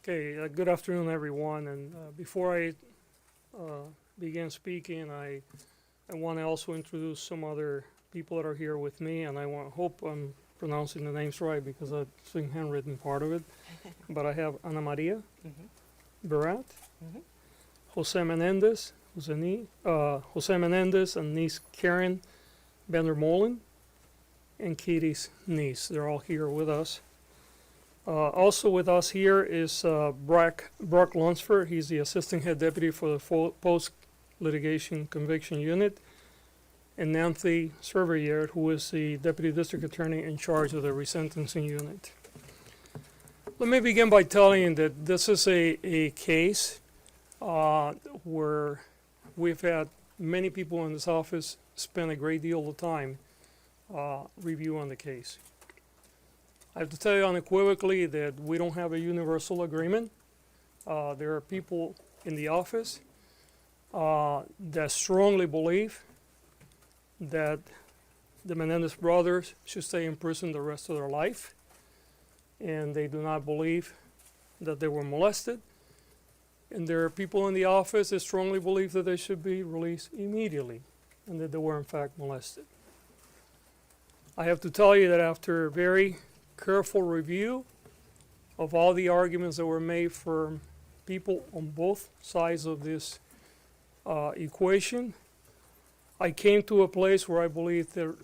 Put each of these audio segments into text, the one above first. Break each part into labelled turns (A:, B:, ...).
A: Okay, good afternoon, everyone. And before I begin speaking, I want to also introduce some other people that are here with me, and hope I'm pronouncing the names right because I've seen handwritten part of it. But I have Ana Maria Barat, Jose Menendez, Jose Menendez, and niece Karen Vandermolen, and Katie's niece. They're all here with us. Also with us here is Brock Lunsford. He's the Assistant Head Deputy for the Post-Litigation Conviction Unit, and Nancy Cervier, who is the Deputy District Attorney in charge of the Resentencing Unit. Let me begin by telling you that this is a case where we've had many people in this office spend a great deal of time reviewing the case. I have to tell you unequivocally that we don't have a universal agreement. There are people in the office that strongly believe that the Menendez brothers should stay in prison the rest of their life, and they do not believe that they were molested. And there are people in the office that strongly believe that they should be released immediately and that they were in fact molested. I have to tell you that after very careful review of all the arguments that were made for people on both sides of this equation, I came to a place where I believe that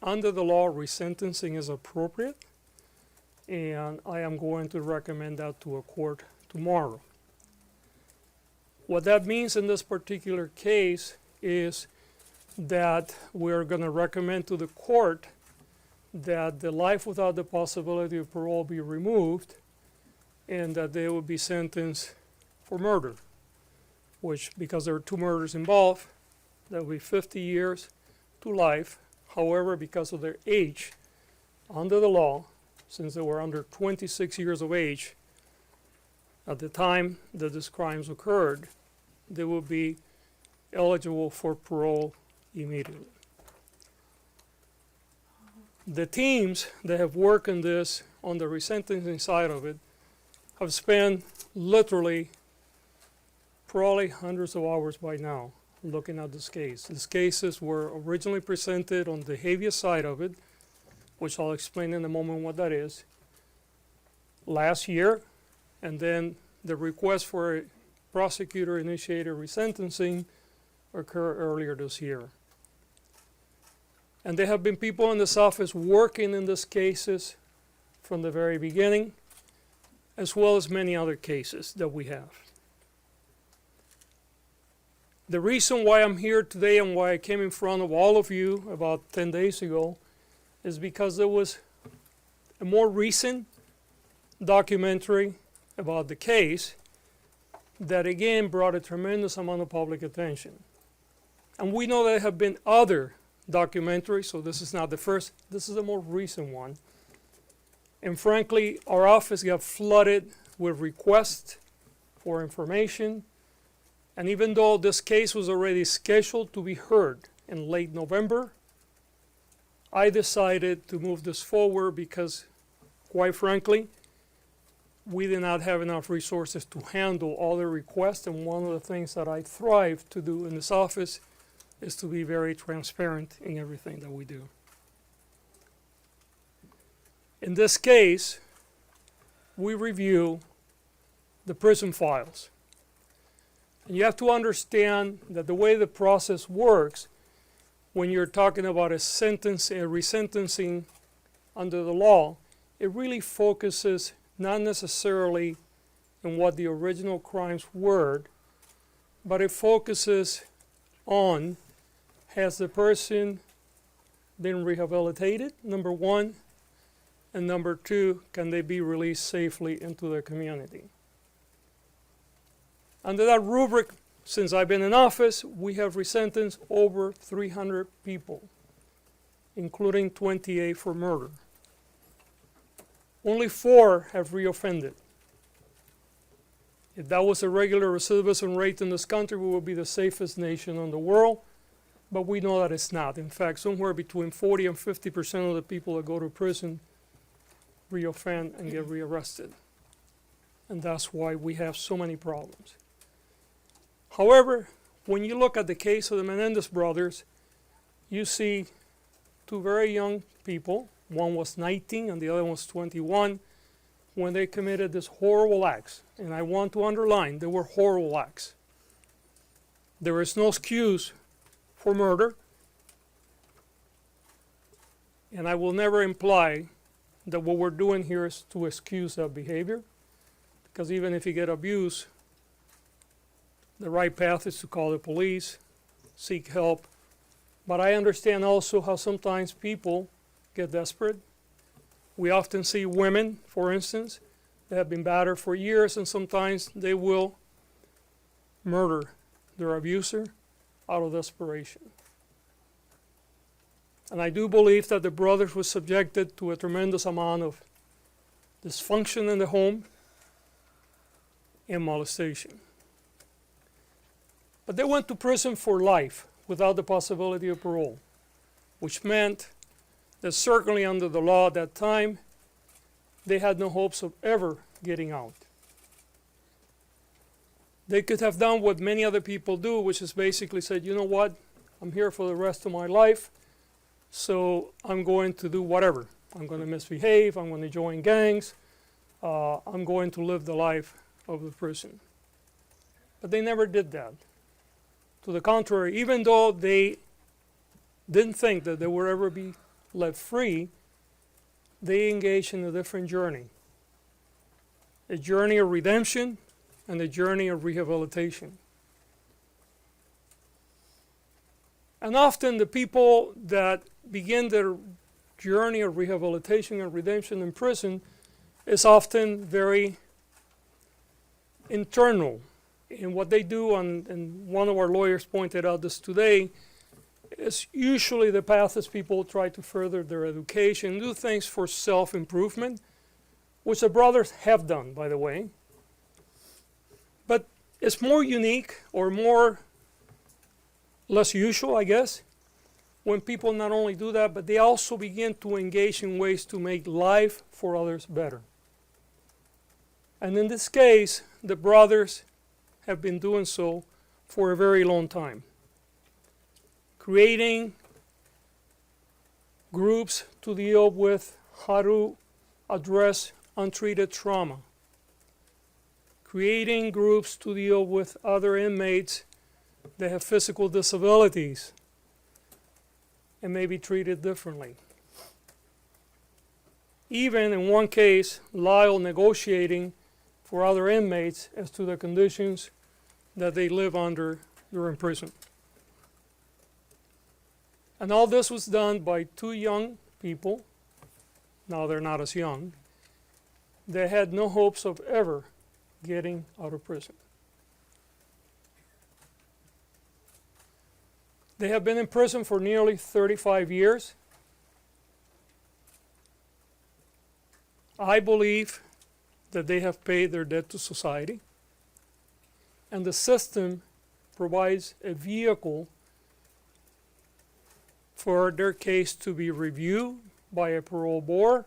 A: under the law, resentencing is appropriate, and I am going to recommend that to a court tomorrow. What that means in this particular case is that we're going to recommend to the court that the life without the possibility of parole be removed, and that they would be sentenced for murder, which, because there are two murders involved, that would be 50 years to life. However, because of their age, under the law, since they were under 26 years of age at the time that these crimes occurred, they would be eligible for parole immediately. The teams that have worked on this, on the resentencing side of it, have spent literally probably hundreds of hours by now looking at this case. These cases were originally presented on the habeas side of it, which I'll explain in a moment what that is, last year, and then the request for a prosecutor-initiated resentencing occurred earlier this year. And there have been people in this office working in these cases from the very beginning, as well as many other cases that we have. The reason why I'm here today and why I came in front of all of you about 10 days ago is because there was a more recent documentary about the case that again brought a tremendous amount of public attention. And we know there have been other documentaries, so this is not the first, this is the more recent one. And frankly, our office got flooded with requests for information. And even though this case was already scheduled to be heard in late November, I decided to move this forward because, quite frankly, we did not have enough resources to handle all the requests. And one of the things that I thrive to do in this office is to be very transparent in everything that we do. In this case, we review the prison files. And you have to understand that the way the process works, when you're talking about a resentencing under the law, it really focuses not necessarily on what the original crimes were, but it focuses on, has the person been rehabilitated, number one, and number two, can they be released safely into the community? Under that rubric, since I've been in office, we have resentenced over 300 people, including 28 for murder. Only 4 have reoffended. If that was a regular recidivism rate in this country, we would be the safest nation in the world, but we know that it's not. In fact, somewhere between 40 and 50% of the people that go to prison reoffend and get rearrested. and that's why we have so many problems. However, when you look at the case of the Menendez brothers, you see two very young people. One was 19 and the other was 21 when they committed these horrible acts. And I want to underline, they were horrible acts. There is no excuse for murder. And I will never imply that what we're doing here is to excuse that behavior. Because even if you get abused, the right path is to call the police, seek help. But I understand also how sometimes people get desperate. We often see women, for instance, that have been battered for years, and sometimes they will murder their abuser out of desperation. And I do believe that the brothers were subjected to a tremendous amount of dysfunction in the home and molestation. But they went to prison for life without the possibility of parole, which meant that certainly under the law at that time, they had no hopes of ever getting out. They could have done what many other people do, which is basically said, you know what, I'm here for the rest of my life, so I'm going to do whatever. I'm going to misbehave, I'm going to join gangs, I'm going to live the life of the prison. But they never did that. To the contrary, even though they didn't think that they would ever be let free, they engaged in a different journey. A journey of redemption and a journey of rehabilitation. And often the people that begin their journey of rehabilitation and redemption in prison is often very internal. And what they do, and one of our lawyers pointed out this today, is usually the path is people try to further their education, do things for self-improvement, which the brothers have done, by the way. But it's more unique or less usual, I guess, when people not only do that, but they also begin to engage in ways to make life for others better. And in this case, the brothers have been doing so for a very long time. Creating groups to deal with how to address untreated trauma. Creating groups to deal with other inmates that have physical disabilities and may be treated differently. Even in one case, Lyle negotiating for other inmates as to the conditions that they live under during prison. And all this was done by two young people, now they're not as young, that had no hopes of ever getting out of prison. They have been in prison for nearly 35 years. I believe that they have paid their debt to society, and the system provides a vehicle for their case to be reviewed by a parole board,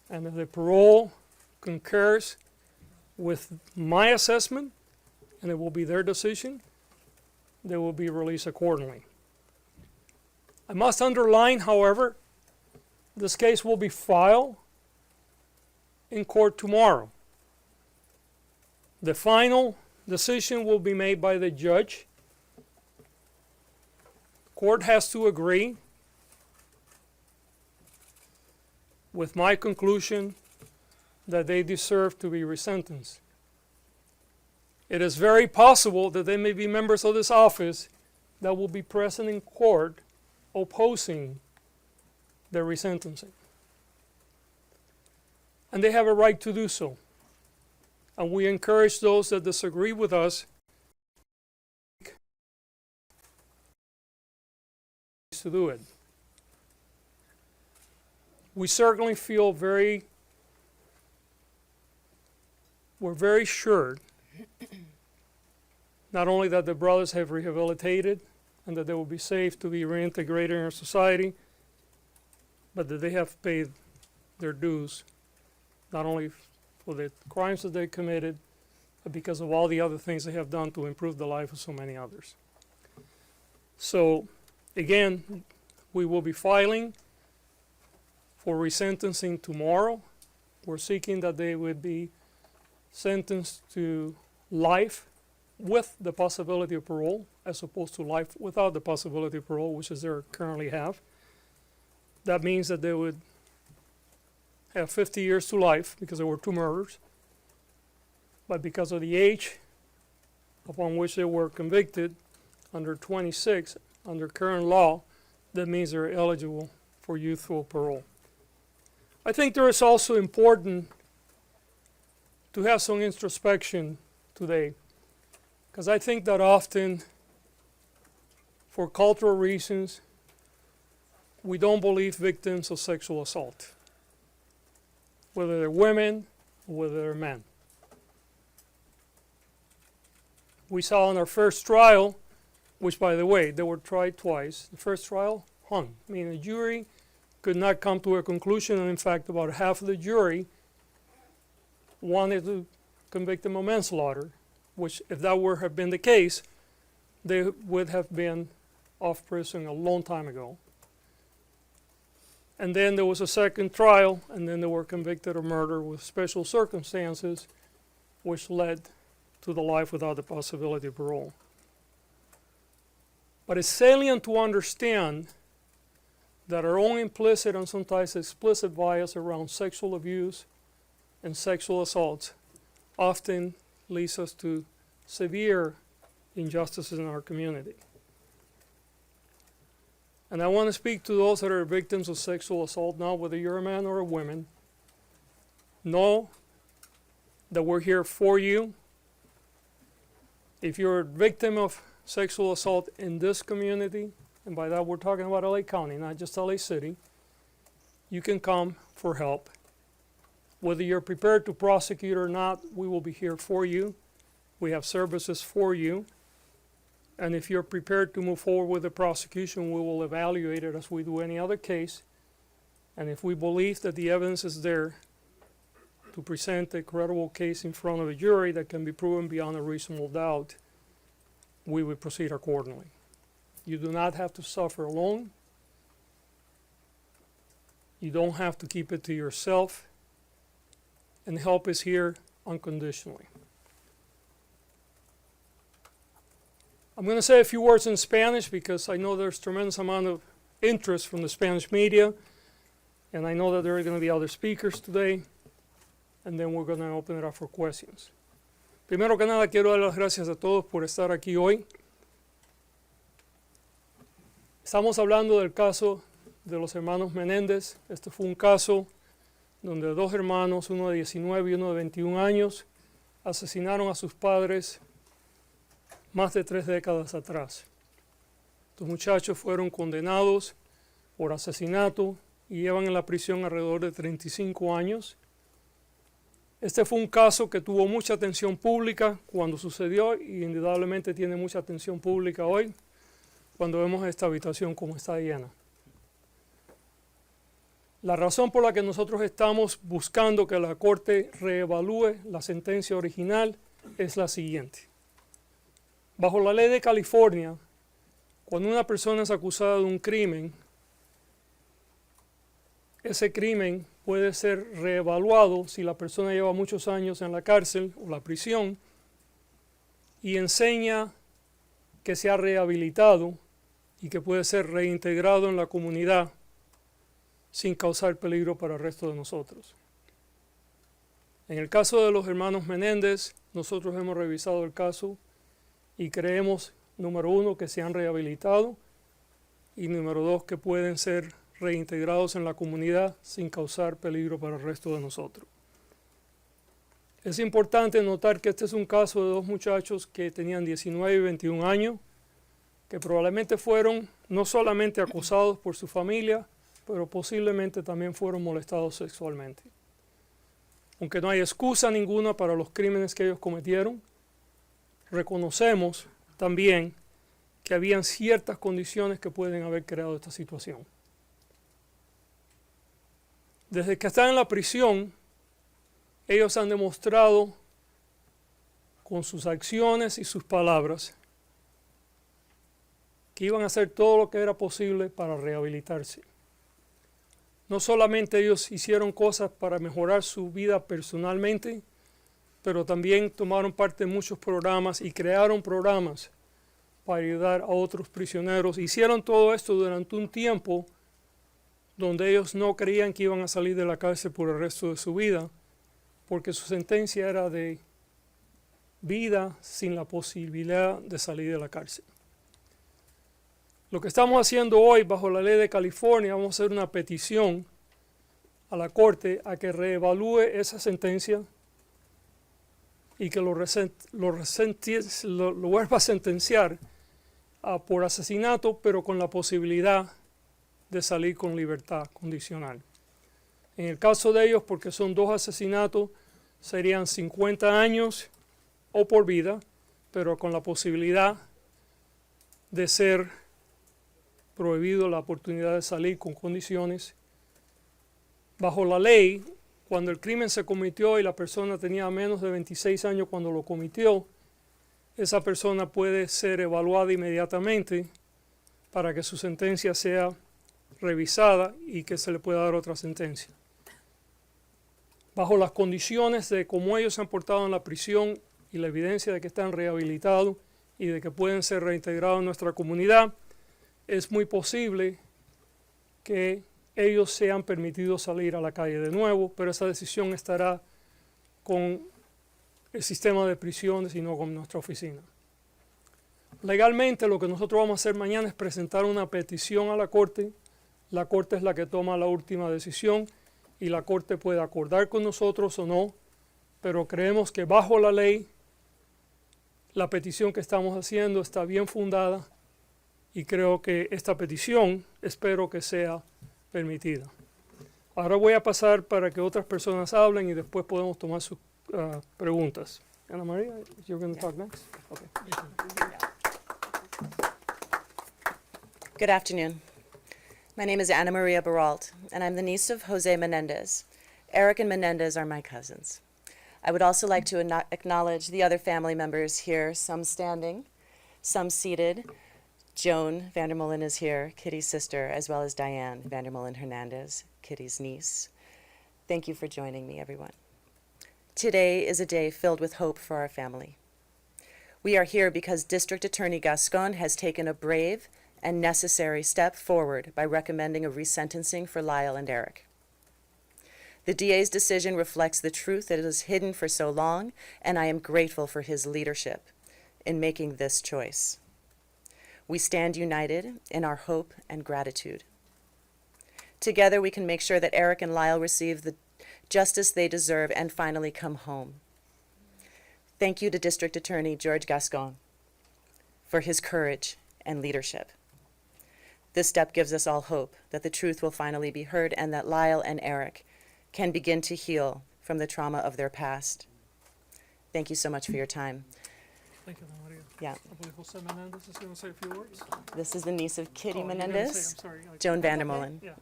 A: and if the parole concurs with my assessment, and it will be their decision, they will be released accordingly. I must underline, however, this case will be filed in court tomorrow. The final decision will be made by the judge. Court has to agree with my conclusion that they deserve to be resentenced. It is very possible that there may be members of this office that will be present in court opposing the resentencing. And they have a right to do so. And we encourage those that disagree with us to do it. We certainly feel we're very sure not only that the brothers have rehabilitated and that they will be safe to be reintegrated in our society, but that they have paid their dues, not only for the crimes that they committed, but because of all the other things they have done to improve the life of so many others. So, again, we will be filing for resentencing tomorrow. We're seeking that they would be sentenced to life with the possibility of parole, as opposed to life without the possibility of parole, which is they currently have. That means that they would have 50 years to life because there were 2 murders. But because of the age upon which they were convicted, under 26, under current law, that means they're eligible for youthful parole. I think there is also important to have some introspection today, because I think that often, for cultural reasons, we don't believe victims of sexual assault, whether they're women or whether they're men. We saw in our first trial, which, by the way, they were tried twice. The first trial, hung. I mean, the jury could not come to a conclusion, and in fact, about half of the jury wanted to convict them of manslaughter, which, if that were have been the case, they would have been off prison a long time ago. And then there was a second trial, and then they were convicted of murder with special circumstances, which led to the life without the possibility of parole. But it's salient to understand that our own implicit and sometimes explicit bias around sexual abuse and sexual assaults often leads us to severe injustices in our community. And I want to speak to those that are victims of sexual assault now, whether you're a man or a woman. Know that we're here for you. If you're a victim of sexual assault in this community, and by that we're talking about LA County, not just LA City, you can come for help. Whether you're prepared to prosecute or not, we will be here for you. We have services for you. And if you're prepared to move forward with the prosecution, we will evaluate it as we do any other case. And if we believe that the evidence is there to present a credible case in front of a jury that can be proven beyond a reasonable doubt, we will proceed accordingly. You do not have to suffer alone. You don't have to keep it to yourself. And help is here unconditionally. I'm going to say a few words in Spanish because I know there's tremendous amount of interest from the Spanish media, and I know that there are going to be other speakers today, and then we're going to open it up for questions. Primero que nada, quiero dar las gracias a todos por estar aquí hoy. Estamos hablando del caso de los hermanos Menéndez. Este fue un caso donde 2 hermanos, uno de 19 y uno de 21 años, asesinaron a sus padres más de 3 décadas atrás. Estos muchachos fueron condenados por asesinato y llevan en la prisión alrededor de 35 años. Este fue un caso que tuvo mucha atención pública cuando sucedió y indudablemente tiene mucha atención pública hoy cuando vemos esta habitación como está llena. La razón por la que nosotros estamos buscando que la Corte reevalúe la sentencia original es la siguiente. Bajo la ley de California, cuando una persona es acusada de un crimen, ese crimen puede ser reevaluado si la persona lleva muchos años en la cárcel o la prisión y enseña que se ha rehabilitado y que puede ser reintegrado en la comunidad sin causar peligro para el resto de nosotros. En el caso de los hermanos Menéndez, nosotros hemos revisado el caso y creemos, número 1, que se han rehabilitado y número 2, que pueden ser reintegrados en la comunidad sin causar peligro para el resto de nosotros. Es importante notar que este es un caso de 2 muchachos que tenían 19 y 21 años, que probablemente fueron no solamente acosados por su familia, pero posiblemente también fueron molestados sexualmente. Aunque no hay excusa ninguna para los crímenes que ellos cometieron, reconocemos también que habían ciertas condiciones que pueden haber creado esta situación. Desde que están en la prisión, Ellos han demostrado con sus acciones y sus palabras que iban a hacer todo lo que era posible para rehabilitarse. No solamente ellos hicieron cosas para mejorar su vida personalmente, pero también tomaron parte en muchos programas y crearon programas para ayudar a otros prisioneros. Hicieron todo esto durante un tiempo donde ellos no creían que iban a salir de la cárcel por el resto de su vida, porque su sentencia era de vida sin la posibilidad de salir de la cárcel. Lo que estamos haciendo hoy bajo la ley de California, vamos a hacer una petición a la Corte a que reevalúe esa sentencia y que lo vuelva a sentenciar por asesinato, pero con la posibilidad de salir con libertad condicional. En el caso de ellos, porque son 2 asesinatos, serían 50 años o por vida, pero con la posibilidad de ser prohibido la oportunidad de salir con condiciones. Bajo la ley, cuando el crimen se cometió y la persona tenía menos de 26 años cuando lo cometió, esa persona puede ser evaluada inmediatamente para que su sentencia sea revisada y que se le pueda dar otra sentencia. Bajo las condiciones de cómo ellos se han portado en la prisión y la evidencia de que están rehabilitados y de que pueden ser reintegrados en nuestra comunidad, es muy posible que ellos sean permitidos salir a la calle de nuevo, pero esa decisión estará con el sistema de prisiones y no con nuestra oficina. Legalmente lo que nosotros vamos a hacer mañana es presentar una petición a la Corte. La Corte es la que toma la última decisión y la Corte puede acordar con nosotros o no, pero creemos que bajo la ley la petición que estamos haciendo está bien fundada y creo que esta petición espero que sea permitida. Ahora voy a pasar para que otras personas hablen y después podemos tomar sus preguntas. Ana María, you're going to talk next? Okay.
B: Good afternoon. My name is Ana Maria Baralt, and I'm the niece of Jose Menendez. Eric and Menendez are my cousins. I would also like to acknowledge the other family members here, some standing, some seated. Joan Vandermolen is here, Kitty's sister, as well as Diane Vandermolen Hernandez, Kitty's niece. Thank you for joining me, everyone. Today is a day filled with hope for our family. We are here because District Attorney Gascon has taken a brave and necessary step forward by recommending a resentencing for Lyle and Eric. The DA's decision reflects the truth that is hidden for so long, and I am grateful for his leadership in making this choice. We stand united in our hope and gratitude. Together we can make sure that Eric and Lyle receive the justice they deserve and finally come home. Thank you to District Attorney George Gascon for his courage and leadership. This step gives us all hope that the truth will finally be heard and that Lyle and Eric can begin to heal from the trauma of their past. Thank you so much for your time.
A: Thank you, Ana Maria.
B: Yeah.
A: I believe Jose Menendez is going to say a few words.
B: This is the niece of Kitty
A: Oh, you're gonna
B: Menendez,
A: say, I'm sorry,
B: Joan Vandermolen.
A: Yeah.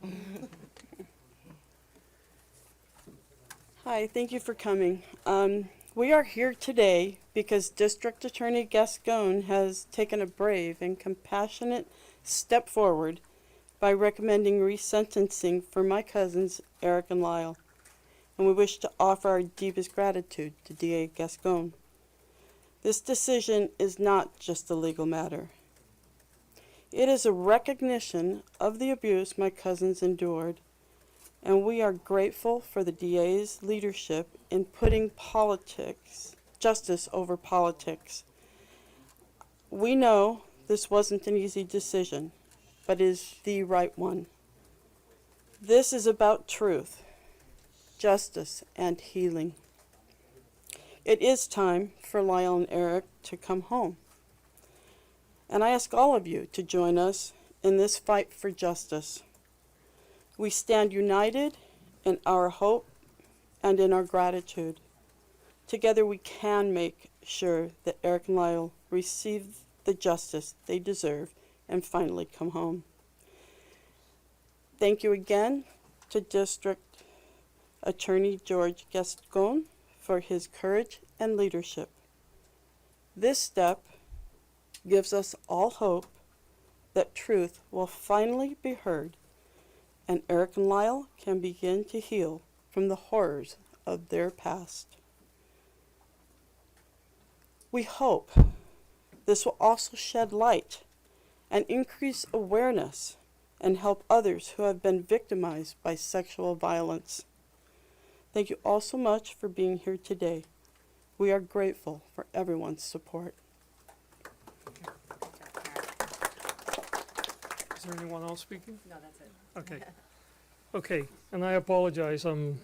C: Hi, thank you for coming. We are here today because District Attorney Gascon has taken a brave and compassionate step forward by recommending resentencing for my cousins Eric and Lyle, and we wish to offer our deepest gratitude to DA Gascon. This decision is not just a legal matter. It is a recognition of the abuse my cousins endured, and we are grateful for the DA's leadership in putting justice over politics. We know this wasn't an easy decision, but is the right one. This is about truth, justice, and healing. It is time for Lyle and Eric to come home. And I ask all of you to join us in this fight for justice. We stand united in our hope and in our gratitude. Together we can make sure that Eric and Lyle receive the justice they deserve and finally come home. Thank you again to District Attorney George Gascon for his courage and leadership. This step gives us all hope that truth will finally be heard and Eric and Lyle can begin to heal from the horrors of their past. We hope this will also shed light and increase awareness and help others who have been victimized by sexual violence. Thank you all so much for being here today. We are grateful for everyone's support.
A: Is there anyone else speaking?
B: No, that's it.
A: Okay. Okay, and I apologize, I'm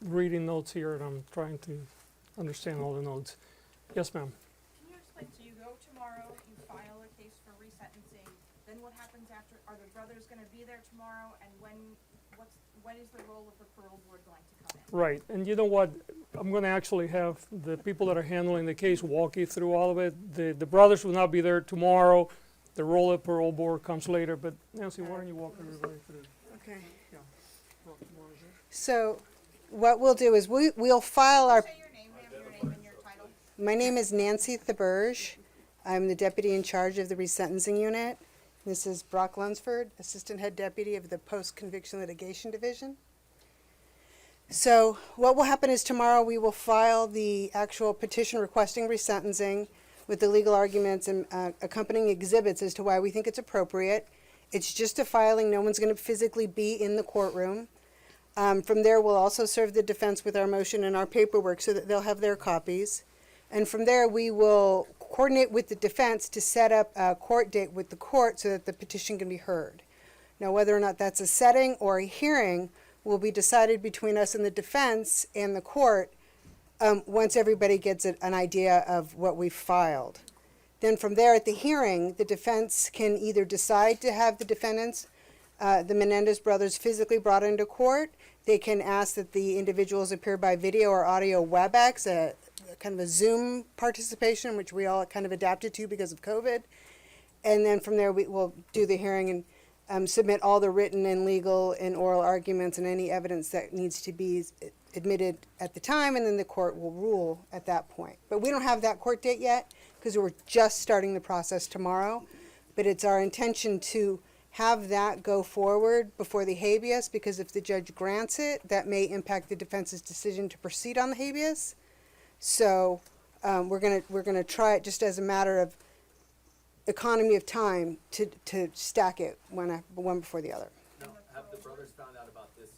A: reading notes here and I'm trying to understand all the notes. Yes, ma'am.
D: Can you explain, so you go tomorrow, you file a case for resentencing, then what happens after, are the brothers gonna be there tomorrow, and when is the role of the parole board going to come in?
A: Right, and you know what, I'm gonna actually have the people that are handling the case walk you through all of it. The brothers will not be there tomorrow, the role of parole board comes later, but Nancy, why don't you walk everybody through?
E: Okay.
A: Yeah. Walk tomorrow's there.
E: So what we'll do is we'll file our,
D: Say your name, ma'am, your name and your title.
E: my name is Nancy Thaberge. I'm the deputy in charge of the resentencing unit. This is Brock Lunsford, assistant head deputy of the post-conviction litigation division. So what will happen is tomorrow we will file the actual petition requesting resentencing with the legal arguments and accompanying exhibits as to why we think it's appropriate. It's just a filing. No one's going to physically be in the courtroom. From there, we'll also serve the defense with our motion and our paperwork so that they'll have their copies. And from there, we will coordinate with the defense to set up a court date with the court so that the petition can be heard. Now, whether or not that's a setting or a hearing will be decided between us and the defense and the court once everybody gets an idea of what we've filed. Then from there at the hearing, the defense can either decide to have the defendants, the Menendez brothers, physically brought into court. They can ask that the individuals appear by video or audio WebEx, a kind of a Zoom participation, which we all kind of adapted to because of COVID. And then from there, we will do the hearing and submit all the written and legal and oral arguments and any evidence that needs to be admitted at the time, and then the court will rule at that point. But we don't have that court date yet because we're just starting the process tomorrow. But it's our intention to have that go forward before the habeas, because if the judge grants it, that may impact the defense's decision to proceed on the habeas. So we're gonna try it just as a matter of economy of time to stack it one before the other.
F: Now, have the brothers found out about this